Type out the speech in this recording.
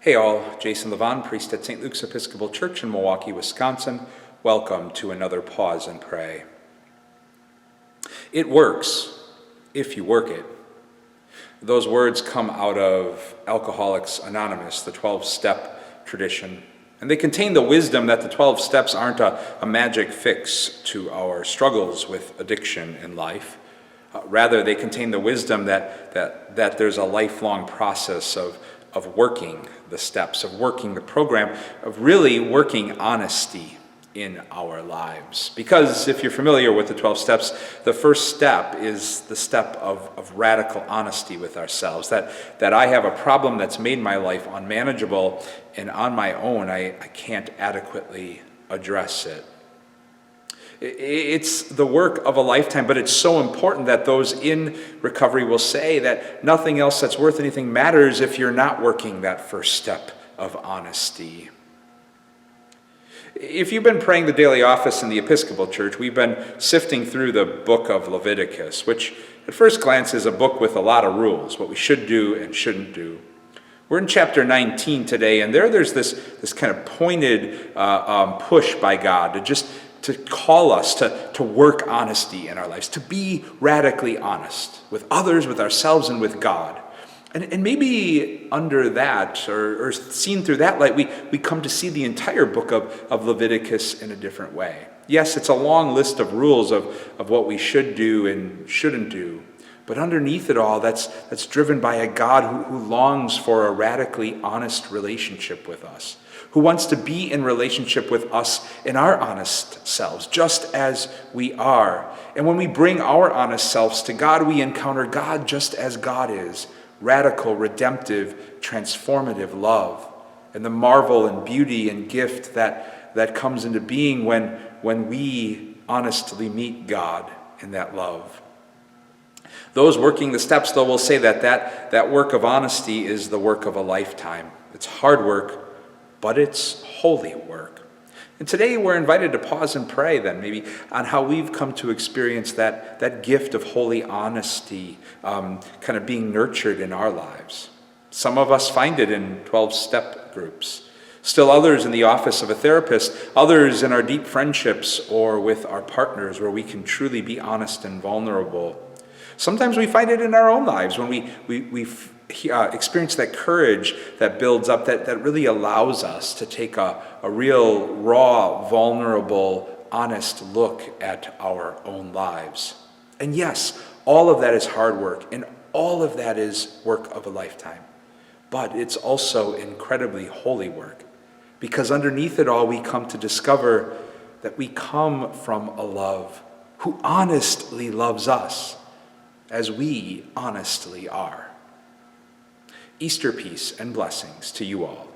Hey all, Jason Levon, priest at St. Luke's Episcopal Church in Milwaukee, Wisconsin. Welcome to another Pause and Pray. It works if you work it. Those words come out of Alcoholics Anonymous, the 12-step tradition. And they contain the wisdom that the 12 steps aren't a magic fix to our struggles with addiction in life. Rather, they contain the wisdom that there's a lifelong process of working the steps, of working the program, of really working honesty in our lives. Because if you're familiar with the 12 steps, the first step is the step of radical honesty with ourselves, that I have a problem that's made my life unmanageable, and on my own I can't adequately address it. It's the work of a lifetime, but it's so important that those in recovery will say that nothing else that's worth anything matters if you're not working that first step of honesty. If you've been praying the daily office in the Episcopal Church, we've been sifting through the book of Leviticus, which at first glance is a book with a lot of rules, what we should do and shouldn't do. We're in chapter 19 today, and there's this kind of pointed push by God to call us to work honesty in our lives, to be radically honest with others, with ourselves, and with God. And maybe under that, or seen through that light, we come to see the entire book of Leviticus in a different way. Yes, it's a long list of rules of what we should do and shouldn't do. But underneath it all, that's driven by a God who longs for a radically honest relationship with us, who wants to be in relationship with us in our honest selves, just as we are. And when we bring our honest selves to God, we encounter God just as God is, radical, redemptive, transformative love, and the marvel and beauty and gift that comes into being when we honestly meet God in that love. Those working the steps, though, will say that work of honesty is the work of a lifetime. It's hard work, but it's holy work. And today we're invited to pause and pray then maybe on how we've come to experience that gift of holy honesty kind of being nurtured in our lives. Some of us find it in 12-step groups. Still others in the office of a therapist, others in our deep friendships or with our partners where we can truly be honest and vulnerable. Sometimes we find it in our own lives when we experience that courage that builds up, that really allows us to take a real, raw, vulnerable, honest look at our own lives. And yes, all of that is hard work, and all of that is work of a lifetime. But it's also incredibly holy work, because underneath it all, we come to discover that we come from a love who honestly loves us as we honestly are. Easter peace and blessings to you all.